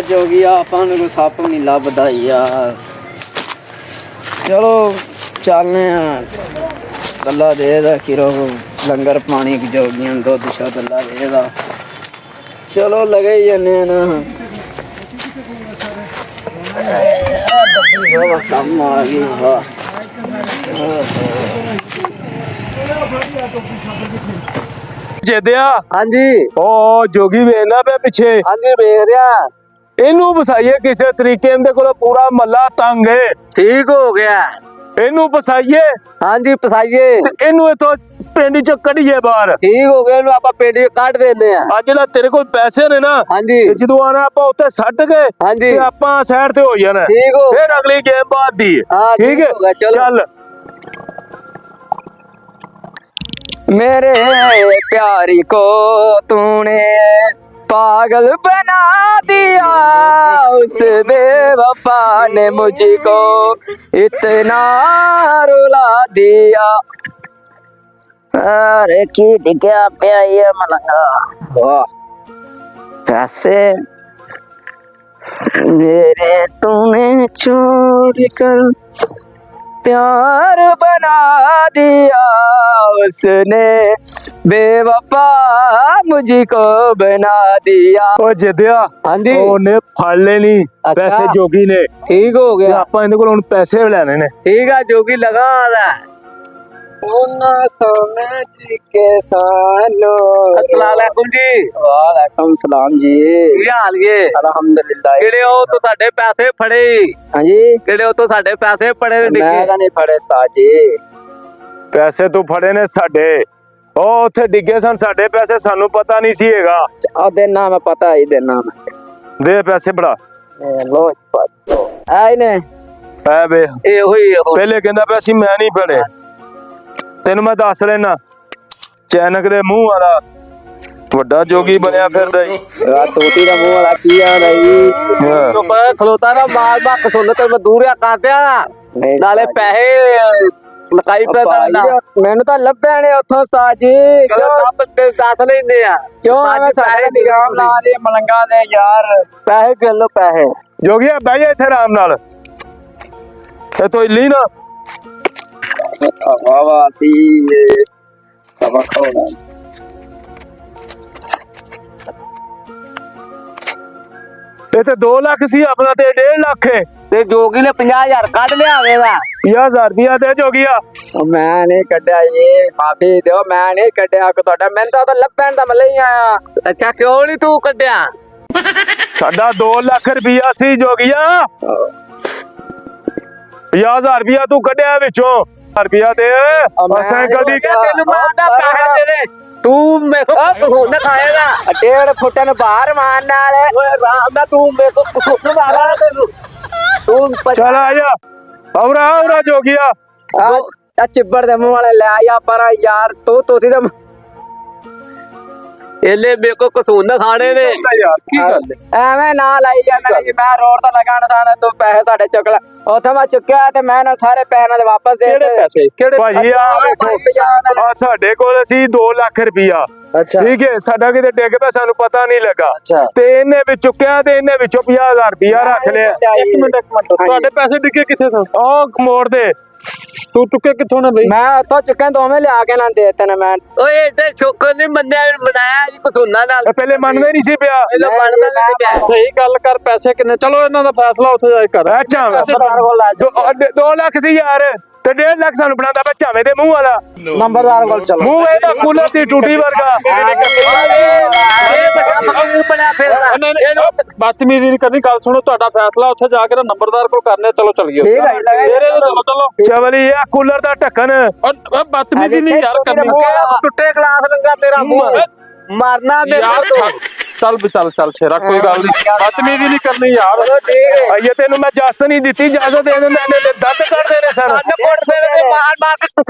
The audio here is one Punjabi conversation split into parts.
जोगिया अपन को सप नहीं लभदा यार। चलो चलने गल्ला दे किरो लंगर पानी जोगियां दुध शुद्ध अल्लाह देगा। चलो लगे ही जन्ने ना कम आ गई। जेदिया हाँ जी ओ जोगी वेखना पे पिछे। हाँ जी वेख रहा। इनू बसाइए किसी तरीके इनदे कोल पूरा मल्ला तंग है। ठीक हो गया। इनू बसाइए। हाँ जी फसाइए। इनू इथों पिंड च कढिए बाहर। ठीक हो गया। इनू आपां पिंड च कढ देने आ। आज जेड़ा तेरे कोल पैसे ने ना हाँ जी ते जदों आना आपां उत्थे सट के हाँ जी ते आपां साइड ते हो जाना। ठीक हो फिर अगली गेम बात दी। हाँ ठीक है हो गया। चलो चल। मेरे प्यारी को तूने पागल बना दिया। उस बेवफा ने मुझको इतना रुला दिया। अरे की डिग्या पे ये मलंगा। वाह कैसे मेरे तूने छोड़ कर प्यार बना दिया। उसने बेवफा मुझको बना दिया। ओ जेदिया हाँ जी ओने फड़ लेनी पैसे जोगी ने। ठीक हो ते गया। आपां इहदे कोल हुण पैसे लेने ने। ठीक है जोगी लगा रहा है। अस्सलामुअलैकुम जी। वालेकुम सलाम जी। की हाल ये? अल्हम्दुलिल्लाह। किहड़े हो तो साडे पैसे फड़े? हां जी किहड़े हो तो साडे पैसे फड़े डिगे? मैं ਤਾਂ नहीं फड़े उस्ताद जी। पैसे तू फड़े ने साडे ਉਹ ਉੱਥੇ ਡਿੱਗੇ ਸਨ ਸਾਡੇ ਪੈਸੇ ਸਾਨੂੰ ਪਤਾ ਨਹੀਂ ਸੀ ਹੈਗਾ। ਆ ਦੇਣਾ ਮੈਂ ਪਤਾ ਹੀ ਦੇਣਾ ਮੈਂ। ਦੇ ਪੈਸੇ ਬੜਾ ਲੋ ਆਈ ਨੇ ਐ ਵੇ ਇਹੋ ਹੀ ਪਹਿਲੇ ਕਹਿੰਦਾ ਪਿਆ ਸੀ ਮੈਂ ਨਹੀਂ ਫੜੇ। ਤੈਨੂੰ ਮੈਂ ਦੱਸ ਲੈਣਾ ਚੈਨਕ ਦੇ ਮੂੰਹ ਵਾਲਾ ਵੱਡਾ ਜੋਗੀ ਬਣਿਆ ਫਿਰਦਾ ਈ। ਆ ਤੋਤੀ ਦਾ ਮੂੰਹ ਵਾਲਾ ਕੀ ਆ ਰਹੀ ਚੁੱਪ ਖਲੋਤਾ ਨਾ ਮਾਰ ਬੱਕ ਸੁਣ ਤੇ ਮੈਂ ਦੂਰਿਆ ਕਰ ਦਿਆ ਨਾਲੇ ਪੈਸੇ ਲਕਾਈ ਪੈ ਮੈਨੂੰ ਤਾਂ ਲੱਭਿਆ ਨੇ ਉੱਥੋਂ ਉਸਤਾਦ ਜੀ। ਕਿਉਂ ਲੱਭ ਕੇ ਦੱਸ ਲੈਂਦੇ ਆ ਕਿਉਂ ਐਵੇਂ ਸਾਰੇ ਨਿਗਾਮ ਲਾ ਰਹੇ ਮਲੰਗਾ ਦੇ ਯਾਰ। ਪੈਸੇ ਗਿਣ ਲੋ ਪੈਸੇ। ਜੋਗੀਆ ਬਹਿ ਜਾ ਇੱਥੇ ਆਰਾਮ ਨਾਲ। ਇਹ ਤੋਂ ਇੱਲੀ ਨਾ ਵਾਹ ਵਾਹ ਸੀ ਇਹ ਸਬਕ ਹੋਣਾ। ਇਹ ਤੇ 2 ਲੱਖ ਸੀ ਆਪਣਾ ਤੇ 1.5 ਲੱਖ ਹੈ ਤੇ ਜੋਗੀ ਨੇ 50,000 ਕੱਢ ਲਿਆ ਹੋਵੇਗਾ। 50,000 ਰੁਪਇਆ ਦੇ ਜੋਗੀਆ। ਮੈਂ ਨਹੀਂ ਕੱਢਿਆ ਜੀ ਮਾਫੀ ਦਿਓ ਮੈਂ ਨਹੀਂ ਕੱਢਿਆ ਕਿ ਤੁਹਾਡਾ ਮੈਂ ਤਾਂ ਲੱਭਣ ਦਾ ਮਲੇ ਹੀ ਆਇਆ। ਅੱਛਾ ਕਿਉਂ ਨਹੀਂ ਤੂੰ ਕੱਢਿਆ? ਸਾਡਾ 2 ਲੱਖ ਰੁਪਇਆ ਸੀ ਜੋਗੀਆ। 50,000 ਰੁਪਇਆ ਤੂੰ ਕੱਢਿਆ ਵਿੱਚੋਂ ਰੁਪਇਆ ਦੇ ਸਾਈਕਲ ਦੀ ਤੈਨੂੰ ਮਾਰਦਾ ਪੈਸੇ ਦੇ ਤੂੰ ਮੇਰੇ ਕੋ ਨਾ ਖਾਏਗਾ 1.5 ਫੁੱਟ ਨੂੰ ਬਾਹਰ ਮਾਰਨ ਨਾਲ। ਓਏ ਆਰਾਮ ਨਾਲ ਤੂੰ ਮੇਰੇ ਕੋ ਕੁੱਟ ਮਾਰਾ ਤੈਨੂੰ ਤੂੰ ਚੱਲ ਆ ਜਾ ਔਰਾ ਜੋਗੀਆ। ਆ ਚਿੱਬੜ ਦੇ ਮੂੰਹ ਵਾਲੇ ਲੈ ਆ ਪਰ ਯਾਰ ਤੂੰ ਤੋਤੀ ਦਾ ਇਹਲੇ ਮੇਰੇ ਕੋ ਕਸੂਨ ਖਾਣੇ ਨੇ ਯਾਰ ਕੀ ਗੱਲ ਐਵੇਂ ਨਾ ਲਾਈ ਜਾਂਦਾ ਜੀ। ਮੈਂ ਰੋਡ ਤੇ ਲਗਾਣ ਸਾਂ ਤੂੰ ਪੈਸੇ ਸਾਡੇ ਚੁੱਕ ਲੈ। ਉੱਥੇ ਮੈਂ ਚੁੱਕਿਆ ਤੇ ਮੈਂ ਨਾ ਸਾਰੇ ਪੈਸੇ ਨਾਲ ਵਾਪਸ ਦੇ ਕਿਹੜੇ ਪੈਸੇ ਕਿਹੜੇ ਭਾਜੀ ਆ ਸਾਡੇ ਕੋਲ ਸੀ 2 ਲੱਖ ਰੁਪਇਆ। ਅੱਛਾ ਠੀਕ ਹੈ ਸਾਡਾ ਕਿਤੇ ਡਿੱਗ ਪਿਆ ਸਾਨੂੰ ਪਤਾ ਨਹੀਂ ਲੱਗਾ ਤੇ ਇਹਨੇ ਵੀ ਚੁੱਕਿਆ ਤੇ ਇਹਨੇ ਵਿੱਚੋਂ 50,000 ਰੁਪਇਆ ਰੱਖ ਲਿਆ। ਇੱਕ ਮਿੰਟ ਤੁਹਾਡੇ ਪੈਸੇ ਡਿੱਗੇ ਕਿੱਥੇ ਸਨ? ਉਹ ਮੋੜ ਦੇ ਤੂੰ ਚੁੱਕੇ ਕਿੱਥੋਂ ਨਾ ਬਈ? ਮੈਂ ਉੱਥੋਂ ਚੁੱਕਿਆ ਦੋਵੇਂ ਲਿਆ ਕੇ ਨਾ ਦੇ ਤੈਨੂੰ ਮੈਂ। ਓਏ ਏਡੇ ਸ਼ੋਕਰ ਨਹੀਂ ਮੰਨਿਆ ਬਣਾਇਆ ਜੀ ਕਸੂਨਾ ਨਾਲ। ਪਹਿਲੇ ਮੰਨਦਾ ਨਹੀਂ ਸੀ ਪਿਆ। ਮੰਨਦਾ ਨਹੀਂ ਪਿਆ। ਸਹੀ ਗੱਲ ਕਰ ਪੈਸੇ ਕਿੰਨੇ? ਚਲੋ ਇਹਨਾਂ ਦਾ ਫੈਸਲਾ ਉੱਥੇ ਜਾ ਕੇ ਕਰ। ਅੱਛਾ 2 ਲੱਖ ਸੀ ਯਾਰ ਤੇ 1.5 ਲੱਖ ਸਾਨੂੰ ਬਣਾਉਂਦਾ ਪਿਆ ਝਾਵੇਂ ਦੇ ਮੂੰਹ ਵਾਲਾ। ਨੰਬਰਦਾਰ ਕੋਲ ਚਲੋ। ਮੂੰਹ ਇਹਦਾ ਕੂਲਰ ਦੀ ਟੂਟੀ ਵਰਗਾ। ਬਦਤਮੀਜ਼ੀ ਨਹੀਂ ਕਰਨੀ। ਗੱਲ ਸੁਣੋ ਤੁਹਾਡਾ ਫੈਸਲਾ ਉੱਥੇ ਜਾ ਕੇ ਨਾ ਨੰਬਰਦਾਰ ਕੋਲ ਕਰਨੇ। ਚਲੋ ਚਲੀਏ। ਚਲੋ ਚਵਲੀ ਇਹ ਕੂਲਰ ਦਾ ਢੱਕਣ। ਬਦਤਮੀਜ਼ੀ ਨਹੀਂ ਯਾਰ ਕਰਨੀ। ਟੁੱਟੇ ਗਲਾਸ ਲੰਗਾ ਤੇਰਾ ਮੂੰਹ ਮਾਰਨਾ ਮੇਰਾ। ਚੱਲ ਛੇਰਾ ਕੋਈ ਗੱਲ ਨਹੀਂ। ਬਦਤਮੀਜ਼ੀ ਨਹੀਂ ਕਰਨੀ ਯਾਰ। ਆਈਏ ਤੈਨੂੰ ਮੈਂ ਇਜਾਜ਼ਤ ਨਹੀਂ ਦਿੱਤੀ। ਇਜਾਜ਼ਤ ਦੇ ਦਿੰਦਾ ਇਹਨੇ ਦੰਦ ਕੱਢ ਦੇਣੇ ਸਰ।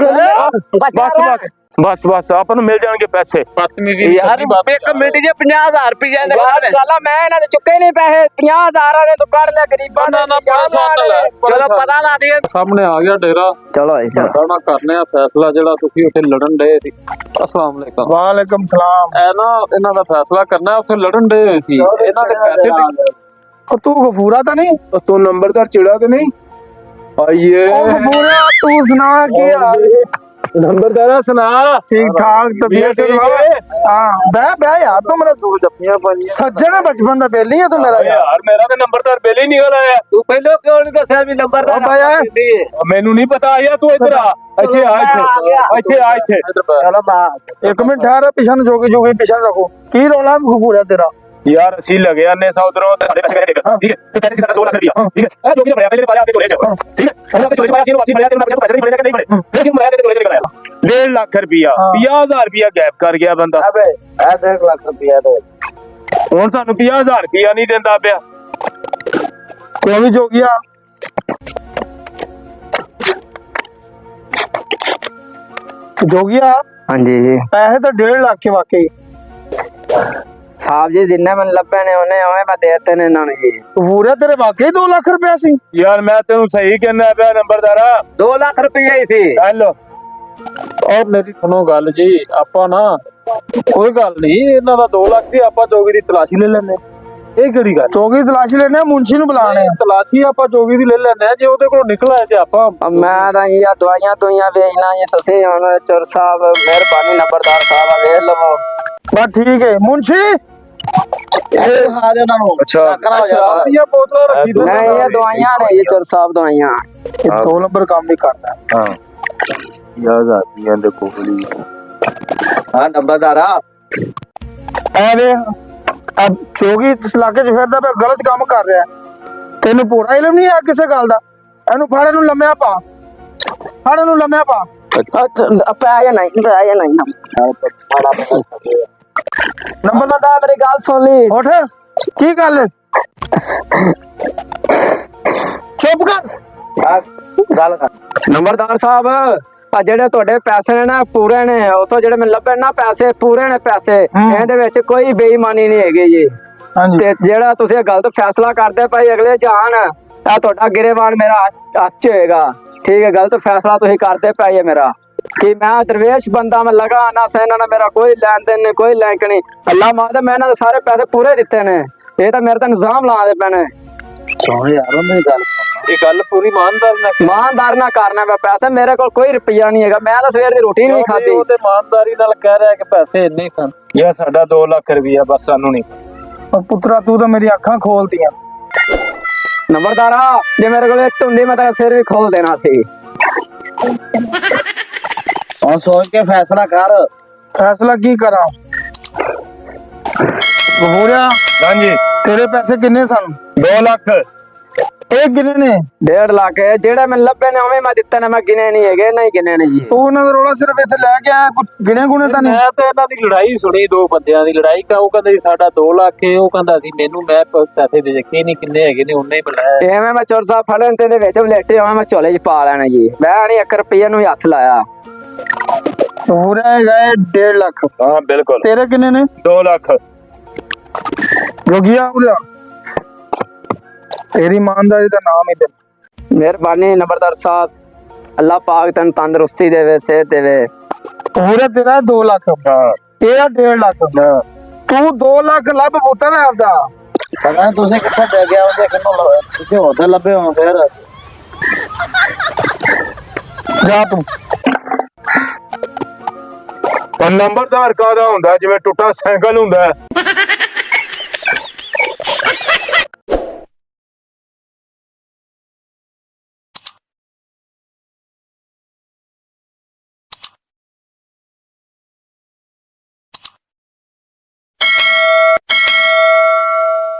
ਬਸ ਆਪਾਂ ਨੂੰ ਮਿਲ ਜਾਣਗੇ ਪੈਸੇ। ਯਾਰ ਇੱਕ ਮਿੰਟ ਜੇ 50,000 ਰੁਪਇਆ ਨੇ ਚੱਲ ਮੈਂ ਇਹਨਾਂ ਦੇ ਚੁੱਕੇ ਨਹੀਂ ਪੈਸੇ 50,000 ਦੇ ਤੂੰ ਕੱਢ ਲੈ ਗਰੀਬਾਂ ਦਾ ਚਲੋ ਪਤਾ ਲਾ ਦੇ ਸਾਹਮਣੇ ਆ ਗਿਆ ਡੇਰਾ। ਚਲੋ ਨਾ ਕਰਨੇ ਆ ਫੈਸਲਾ ਜਿਹੜਾ ਤੁਸੀਂ ਉੱਥੇ ਲੜਨ ਡਏ ਸੀ। अस्सलाम वालेकुम। वालेकुम सलाम। ਇਹ ਨਾ ਇਹਨਾਂ ਦਾ ਫੈਸਲਾ ਕਰਨਾ ਉੱਥੇ ਲੜਨ ਡਏ ਸੀ। ਇਹਨਾਂ ਦੇ ਪੈਸੇ ਤੂੰ ਗਫੂਰਾ ਤਾਂ ਨਹੀਂ? ਤੂੰ ਨੰਬਰਦਾਰ ਚਿੜਾ ਕਿ ਨਹੀਂ? ਆਈਏ ਉਹ ਗਫੂਰਾ ਤੂੰ ਸੁਣਾ ਕੀ ਹਾਲ? ਨੰਬਰਦਾਰਾ ਸੁਣਾ। ठीक ठाक तबीयत से हाँ बह यार तू मेरा सज्जन है बचपन का बेली है तू मेरा यार मेरा तो नंबरदार बेले ही निकल आया। ਤੂੰ ਪਹਿਲਾਂ ਕਿਉਂ ਨਹੀਂ ਦੱਸਿਆ ਵੀ ਨੰਬਰਦਾਰ ਓ ਬਾਇਆ। ਮੈਨੂੰ ਨਹੀਂ ਪਤਾ ਆਇਆ ਤੂੰ ਇੱਧਰ ਆ ਇੱਥੇ ਆ ਇੱਥੇ ਚਲੋ ਬਾ एक मिनट ठहर पिछन जोगी जोगी पिछन रखो की रोला गफूरा तेरा यार ਅਸੀਂ लगे आने सा उधरों ਤੇ ਸਾਡੇ ਪੈਸੇ ਕਿਹਨੇ ਦੇਗਾ ਠੀਕ ਹੈ ਤੇ ਪੈਸੇ ਸਾਡਾ 2 ਲੱਖ ਰੁਪਇਆ ਠੀਕ ਹੈ ਇਹ ਜੋ ਵੀ ਭਰਿਆ ਪਹਿਲੇ ਪਾਇਆ ਆਪਕੇ ਕੋਲੇ ਚ ਠੀਕ ਹੈ ਉਹਨਾਂ ਦੇ ਚੋਲੇ ਪਾਇਆ ਸੀ ਵਾਪਸ ਭਰਿਆ ਤੇ ਉਹਨਾਂ ਪੈਸੇ ਨਹੀਂ ਭਰਿਆ ਕਿ ਨਹੀਂ ਭਰੇ ਫਿਰ ਅਸੀਂ ਭਰਿਆ ਤੇ ਕੋਲੇ ਚ ਲਗਾਇਆ 1.5 ਲੱਖ ਰੁਪਇਆ 50000 ਰੁਪਇਆ ਗੈਪ ਕਰ ਗਿਆ ਬੰਦਾ ਅਬੇ ਇਹ 1 ਲੱਖ ਰੁਪਇਆ ਦੇ ਹੁਣ ਸਾਨੂੰ 50000 ਰੁਪਇਆ ਨਹੀਂ ਦਿੰਦਾ ਪਿਆ क्यों भी जोगिया जोगिया ਹਾਂਜੀ पैसे तो 1.5 लाख के वाकई ਸਾਹਿਬ ਜੀ ਜਿੰਨੇ ਮੈਨੂੰ ਲੱਭੇ ਨੇ ਉਹਨੇ ਉਵੇਂ ਮੈਂ ਦੇ ਦਿੱਤੇ ਨੇ ਇਹਨਾਂ ਨੂੰ ਜੀ गफूरा तेरे वाकई 2 लाख रुपया सी ਯਾਰ ਮੈਂ ਤੈਨੂੰ ਸਹੀ ਕਹਿੰਦਾ ਪਿਆ ਨੰਬਰਦਾਰਾ 2 ਲੱਖ ਰੁਪਇਆ ਹੀ ਸੀ ਹੈਲੋ ਔਰ ਮੇਰੀ ਸੁਣੋ ਗੱਲ ਜੀ ਆਪਾਂ ਨਾ ਕੋਈ ਗੱਲ ਨਹੀਂ ਇਹਨਾਂ ਦਾ 2 ਲੱਖ ਦੀ ਆਪਾਂ ਜੋਗੀ ਦੀ ਤਲਾਸ਼ੀ ਲੈ ਲੈਣੇ ਇਹ ਕਿਹੜੀ ਗੱਲ चौकी तलाशी लेने मुंशी नु बुलाने ਤਲਾਸ਼ੀ ਆਪਾਂ ਜੋਗੀ ਦੀ ਲੈ ਲੈਣੇ ਜੇ ਉਹਦੇ ਕੋਲ ਨਿਕਲ ਆਏ ਤੇ ਆਪਾਂ ਮੈਂ ਤਾਂ ਇਹ ਦਵਾਈਆਂ ਦੁਈਆਂ ਵੇਚਣਾ ਜੀ ਤੁਸੀਂ ਹੁਣ ਚਰ ਸਾਹਿਬ ਮਿਹਰਬਾਨੀ ਨੰਬਰਦਾਰ ਸਾਹਿਬ ਆ ਵੇਖ ਲਵੋ बस ठीक है मुंशी ਇਹ ਖਾ ਦੇ ਉਹਨਾਂ ਨੂੰ ਅੱਛਾ ਚੱਕਣਾ ਹੋ ਜਾਣਾ। ਸ਼ਰਾਬ ਦੀਆਂ ਬੋਤਲਾਂ ਰੱਖੀ ਦੋ ਨਹੀਂ ਇਹ ਦਵਾਈਆਂ ਨੇ ਜੀ ਚਰ ਸਾਹਿਬ ਦਵਾਈਆਂ ये 2 नंबर काम भी करता है ਹਾਂ ਯਾਦ ਆਦੀਆਂ ਦੇ ਕੋਲੀ ਹਾਂ ਨੰਬਰਦਾਰਾ ਐਵੇਂ अब ਚੋਗੀ ਇਸ ਇਲਾਕੇ 'ਚ ਫਿਰਦਾ ਪਿਆ ਗਲਤ ਕੰਮ ਕਰ ਰਿਹਾ ਹੈ। ਤੈਨੂੰ ਪੂਰਾ ਇਲਮ ਨਹੀਂ ਆ ਕਿਸੇ ਗੱਲ ਦਾ ਇਹਨੂੰ ਫੜ ਇਹਨੂੰ ਲੰਮਿਆ ਪਾ ਫੜ ਇਹਨੂੰ ਲੰਮਿਆ ਪਾ ਪੈ ਜਾਂ ਨਹੀਂ ਨੰਬਰਦਾਰ ਮੇਰੀ ਗੱਲ ਸੁਣ ਲਈ ਉੱਠ ਕੀ ਗੱਲ ਹੈ? ਚੁੱਪ ਕਰ ਗੱਲ ਕਰ ਨੰਬਰਦਾਰ ਸਾਹਿਬ ਆ ਜਿਹੜੇ ਤੁਹਾਡੇ ਪੈਸੇ ਨੇ ਨਾ ਪੂਰੇ ਨੇ ਉਥੋਂ ਜਿਹੜੇ ਮੈਨੂੰ ਲੱਭੇ ਨਾ ਪੈਸੇ ਪੂਰੇ ਨੇ ਪੈਸੇ ਇਹਦੇ ਵਿੱਚ ਕੋਈ ਬੇਈਮਾਨੀ ਨਹੀਂ ਹੈਗੀ ਜੀ ਹਾਂਜੀ ਤੇ ਜਿਹੜਾ ਤੁਸੀਂ ਗਲਤ ਫੈਸਲਾ ਕਰਦੇ ਪਏ ਅਗਲੇ ਜਾਣ ਆ ਤੁਹਾਡਾ ਗਿਰੇਵਾਨ ਮੇਰਾ ਹੱਥ 'ਚ ਹੋਏਗਾ ਠੀਕ ਹੈ ਗਲਤ ਫੈਸਲਾ ਤੁਸੀਂ ਕਰਦੇ ਪਏ ਮੇਰਾ ਕਿ ਮੈਂ ਦਰਵੇਸ਼ ਬੰਦਾ ਮੈਂ ਲਗਾ ਨਾ ਸੈਨਾ ਨਾਲ ਮੇਰਾ ਕੋਈ ਲੈਣ ਦੇਣ ਨਹੀਂ ਕੋਈ ਲੈਂਕ ਨਹੀਂ ਅੱਲਾ ਮਾਦਾ ਮੈਂ ਇਹਨਾਂ ਦੇ ਸਾਰੇ ਪੈਸੇ ਪੂਰੇ ਦਿੱਤੇ ਨੇ ਇਹ ਤਾਂ ਮੇਰੇ ਤੇ ਇਲਜ਼ਾਮ ਲਾਉਂਦੇ ਪੈਣੇ ਕਿਉਂ ਯਾਰ ਉਹਨੇ ਗੱਲ ਇਹ ਗੱਲ ਪੂਰੀ ਇਮਾਨਦਾਰ ਨਾਲ ਕਰਨਾ ਪਿਆ ਪੈਸੇ ਮੇਰੇ ਕੋਲ ਕੋਈ ਰੁਪਈਆ ਨਹੀਂ ਹੈਗਾ ਮੈਂ ਤਾਂ ਸਵੇਰ ਦੀ ਰੋਟੀ ਨਹੀਂ ਖਾਧੀ ਉਹ ਤੇ ਇਮਾਨਦਾਰੀ ਨਾਲ ਕਹਿ ਰਿਹਾ ਕਿ ਪੈਸੇ ਇੰਨੇ ਹੀ ਸਨ ਯਾ ਸਾਡਾ 2 ਲੱਖ ਰੁਪਇਆ ਬਸ ਸਾਨੂੰ ਨਹੀਂ ਉਹ ਪੁੱਤਰਾ ਤੂੰ ਤਾਂ ਮੇਰੀ ਅੱਖਾਂ ਖੋਲਤੀਆਂ ਨੰਬਰਦਾਰਾ ਜੇ ਮੇਰੇ ਕੋਲ ਇੱਟ ਹੁੰਦੀ ਮੈਂ ਤਾਂ ਸਿਰ ਵੀ ਖੋਲ ਦੇਣਾ ਸੀ ਹੁਣ ਸੋਚ ਕੇ ਫੈਸਲਾ ਕਰ ਫੈਸਲਾ ਕੀ ਕਰਾਂ ਹੋ ਰਿਹਾ ਹਾਂਜੀ ਤੇਰੇ ਪੈਸੇ ਕਿੰਨੇ ਸਨ 2 ਲੱਖ ਇਹ ਕਿੰਨੇ ਨੇ 1.5 ਲੱਖ ਜਿਹੜੇ ਮੈਨੂੰ ਲੱਭੇ ਨੇ ਉਵੇਂ ਮੈਂ ਦਿੱਤੇ ਨੇ ਮੈਂ ਗਿਣੇ ਨਹੀਂ ਹੈਗੇ ਨਹੀਂ ਗਿਣੇ ਨੇ ਜੀ ਤੂੰ ਉਹਨਾਂ ਦਾ ਰੋਲਾ ਸਿਰਫ ਇੱਥੇ ਲੈ ਕੇ ਆਇਆ ਕੁਝ ਗਿਣੇ ਗੁਣੇ ਤਾਂ ਨਹੀਂ ਮੈਂ ਤੇ ਇਹਨਾਂ ਦੀ ਲੜਾਈ ਸੁਣੀ 2 ਬੰਦਿਆਂ ਦੀ ਲੜਾਈ ਉਹ ਕਹਿੰਦਾ ਸੀ ਸਾਡਾ 2 ਲੱਖ ਹੈ ਉਹ ਕਹਿੰਦਾ ਸੀ ਮੈਨੂੰ ਮੈਂ ਪੈਸੇ ਦੇ ਕੇ ਨਹੀਂ ਕਿੰਨੇ ਹੈਗੇ ਨੇ ਉਹਨੇ ਹੀ ਬੁਲਾਇਆ ਐਵੇਂ ਮੈਂ ਚੋਰ ਸਾਹਿਬ ਫੜਨ ਤੇ ਦੇ ਵਿੱਚ ਵਲੇਟੇ ਆਵਾਂ ਮੈਂ ਝੋਲੇ 'ਚ ਪਾ ਲੈਣਾ ਜੀ ਮੈਂ ਨਹੀਂ 1 ਰੁਪਈਆ ਨੂੰ ਹੱਥ ਲਾਇਆ ਪੂਰਾ ਹੈਗਾ 1.5 ਲੱਖ ਹਾਂ ਬਿਲਕੁਲ ਤੇਰੇ ਕਿੰਨੇ ਨੇ 2 ਲੱਖ ਰੋਗੀਆ ਉਰਿਆ ਤੇਰੀ ਇਮਾਨਦਾਰੀ ਦਾ ਨਾਮ ਹੀ ਦੇ ਮਿਹਰਬਾਨੀ ਨੰਬਰਦਾਰ ਸਾਹਿਬ ਅੱਲਾਹ ਪਾਕ ਤੈਨੂੰ ਤੰਦਰੁਸਤੀ ਦੇਵੇ ਸਿਹਤ ਦੇਵੇ ਪੂਰਾ ਤੇਰਾ 2 ਲੱਖ ਹਾਂ ਤੇਰਾ 1.5 ਲੱਖ ਤੂੰ 2 ਲੱਖ ਲੱਭ ਪੁੱਤਰ ਆਪਦਾ ਪਤਾ ਤੁਸੀਂ ਕਿੱਥੇ ਬੈ ਗਿਆ ਉਹਦੇ ਕਿੰਨੋਂ ਕਿੱਥੇ ਹੋਦਾ ਲੱਭੇ ਹੋ ਫਿਰ ਜਾ ਤੂੰ ਨੰਬਰਦਾਰ ਕਾਹਦਾ ਹੁੰਦਾ ਜਿਵੇਂ ਟੁੱਟਾ ਸਾਈਕਲ ਹੁੰਦਾ